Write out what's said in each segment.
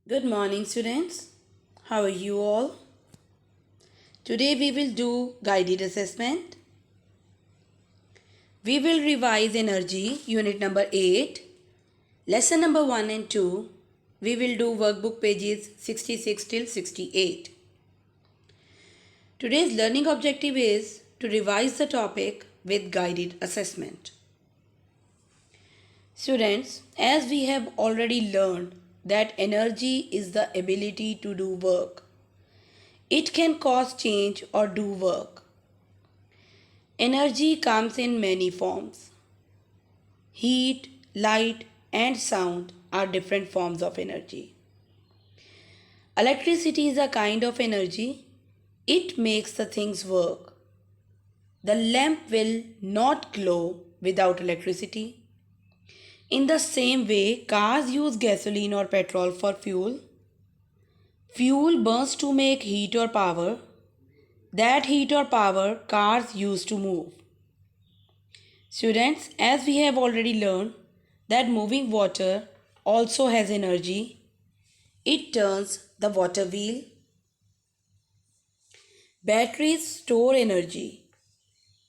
Good morning, students. How are you all? Today we will do guided assessment. We will revise energy, unit number 8, lesson number 1 and 2. We will do workbook pages 66 till 68. Today's learning objective is to revise the topic with guided assessment. Students, as we have already learned that energy is the ability to do work. It can cause change or do work. Energy comes in many forms. Heat, light, and sound are different forms of energy. Electricity is a kind of energy. It makes the things work. The lamp will not glow without electricity. In the same way, cars use gasoline or petrol for fuel. Fuel burns to make heat or power. That heat or power cars use to move. Students, as we have already learned that moving water also has energy, it turns the water wheel. Batteries store energy.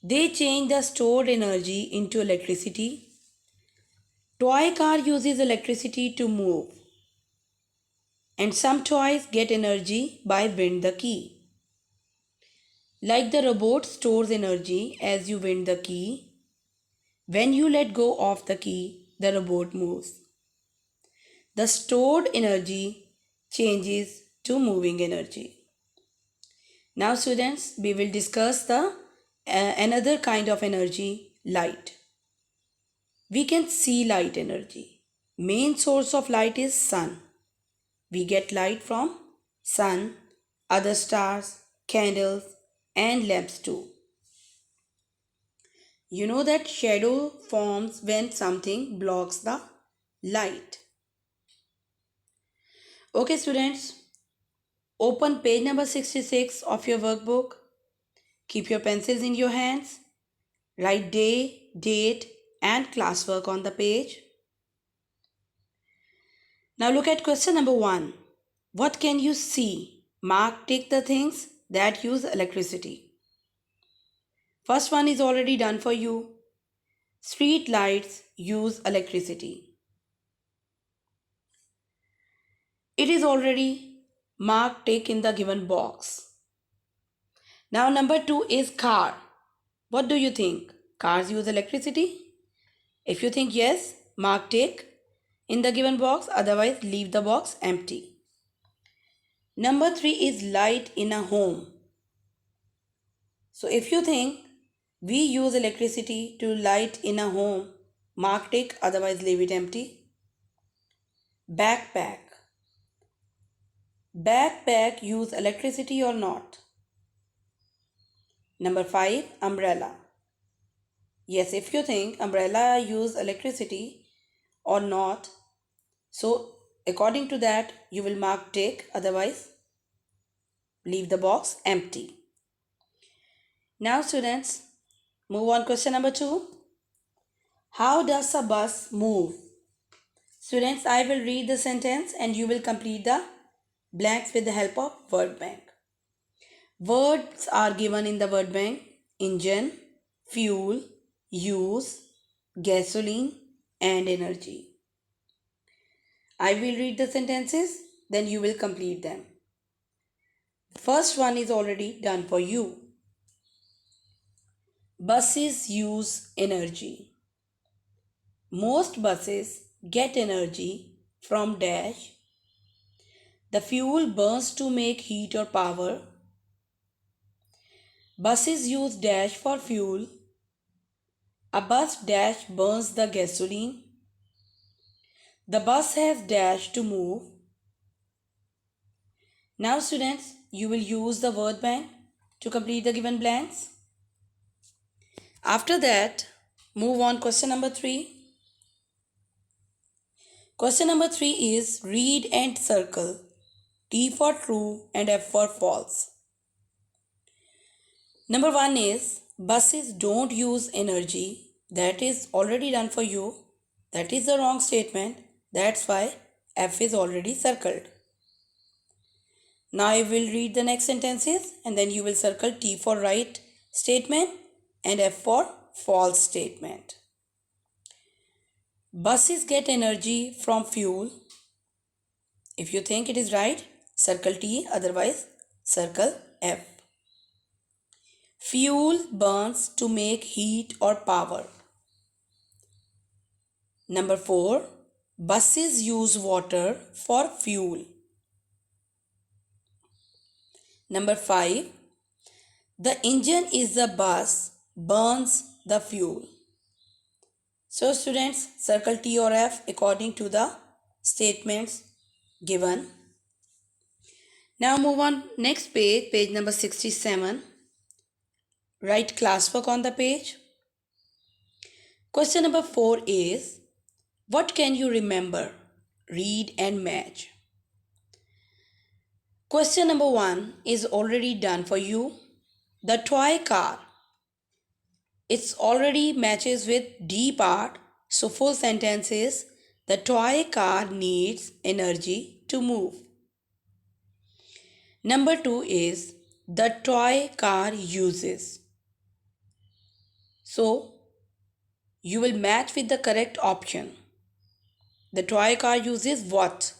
They change the stored energy into electricity. Toy car uses electricity to move. And some toys get energy by wind the key. Like the robot stores energy as you wind the key. When you let go of the key, the robot moves. The stored energy changes to moving energy. Now students, we will discuss the another kind of energy, light. We can see light energy. Main source of light is sun. We get light from sun, other stars, candles and lamps too. You know that shadow forms when something blocks the light. Okay students, open page number 66 of your workbook. Keep your pencils in your hands. Write day, date and classwork on the page. Now look at question number 1. What can you see? Mark tick the things that use electricity. First one is already done for you. Street lights use electricity. It is already marked tick in the given box. Now number 2 is car. What do you think? Cars use electricity? If you think yes, mark tick in the given box, otherwise leave the box empty. Number 3 is light in a home. So if you think we use electricity to light in a home, mark tick, otherwise leave it empty. Backpack. Backpack use electricity or not? Number 5, umbrella. Yes, if you think umbrella use electricity or not, so according to that you will mark tick, otherwise leave the box empty. Now students, move on question number 2. How does a bus move? Students, I will read the sentence and you will complete the blanks with the help of word bank. Words are given in the word bank: engine, fuel, use, gasoline and energy. I will read the sentences, then you will complete them. First one is already done for you. Buses use energy. Most buses get energy from dash. The fuel burns to make heat or power. Buses use dash for fuel. A bus dash burns the gasoline. The bus has dash to move. Now students, you will use the word bank to complete the given blanks. After that, move on question number 3. Question number 3 is read and circle. T for true and F for false. Number 1 is buses don't use energy. That is already done for you. That is the wrong statement. That's why F is already circled. Now I will read the next sentences and then you will circle T for right statement and F for false statement. Buses get energy from fuel. If you think it is right, circle T, otherwise circle F. Fuel burns to make heat or power. Number 4, buses use water for fuel. Number 5, the engine is the bus, burns the fuel. So students, circle T or F according to the statements given. Now move on next page, page number 67. Write classwork on the page. Question number 4 is, what can you remember? Read and match. Question number 1 is already done for you. The toy car. It's already matches with D part. So full sentence is, the toy car needs energy to move. Number 2 is, the toy car uses. So you will match with the correct option. The toy car uses what?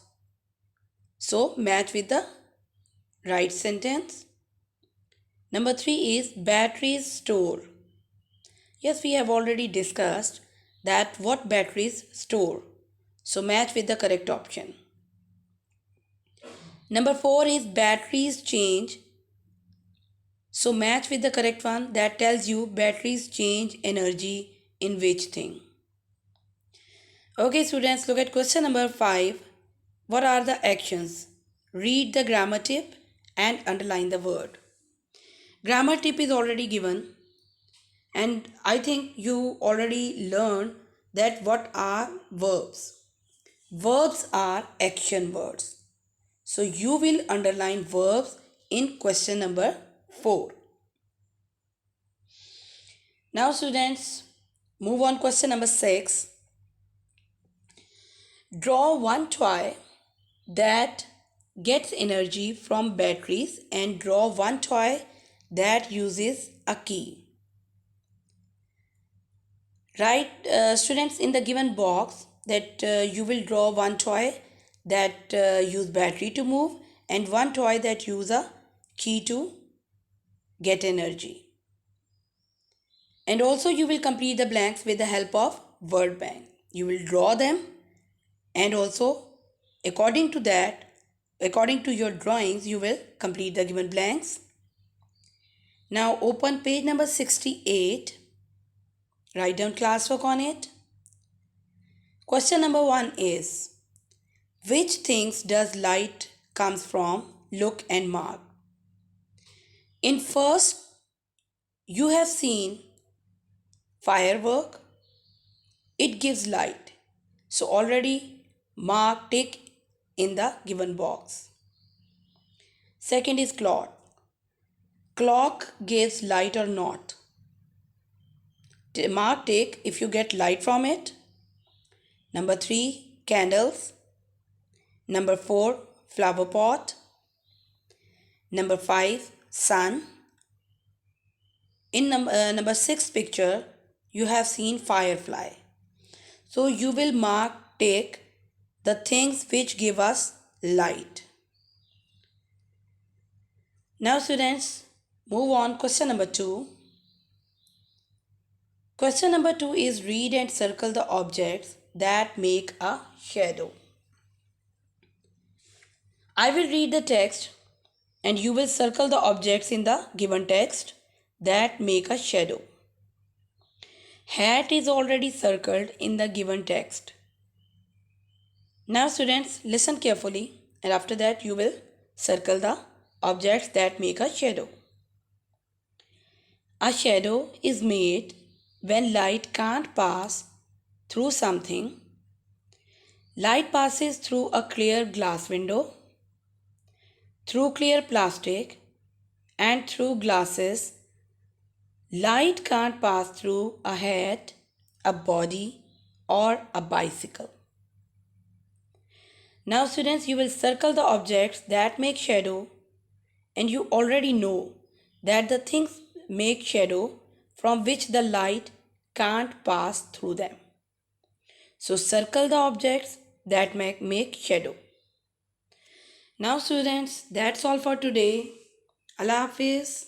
So match with the right sentence. Number 3 is, batteries store. Yes, we have already discussed that what batteries store. So match with the correct option. Number 4 is, batteries change. So match with the correct one that tells you batteries change energy in which thing. Okay students, look at question number 5. What are the actions? Read the grammar tip and underline the word. Grammar tip is already given and I think you already learned that what are verbs. Verbs are action words. So you will underline verbs in question number 4. Now students, move on question number 6. Draw one toy that gets energy from batteries and draw one toy that uses a key. Write students in the given box that you will draw one toy that use battery to move and one toy that use a key to get energy. And also you will complete the blanks with the help of word bank. You will draw them and also according to that, according to your drawings, you will complete the given blanks. Now open page number 68. Write down classwork on it. Question number 1 is, which things does light comes from? Look and mark. In first, you have seen firework. It gives light. So already mark tick in the given box. Second is clock. Clock gives light or not. Mark tick if you get light from it. Number 3, candles. Number 4, flower pot. Number 5, sun. In number 6 picture, you have seen firefly. So you will mark tick the things which give us light. Now students, move on question number 2. Question number 2 is, read and circle the objects that make a shadow. I will read the text and you will circle the objects in the given text that make a shadow. Hat is already circled in the given text. Now students, listen carefully and after that you will circle the objects that make a shadow. A shadow is made when light can't pass through something. Light passes through a clear glass window, through clear plastic, and through glasses. Light can't pass through a hat, a body, or a bicycle. Now students, you will circle the objects that make shadow and you already know that the things make shadow from which the light can't pass through them. So circle the objects that make shadow. Now students, that's all for today. Allah Hafiz.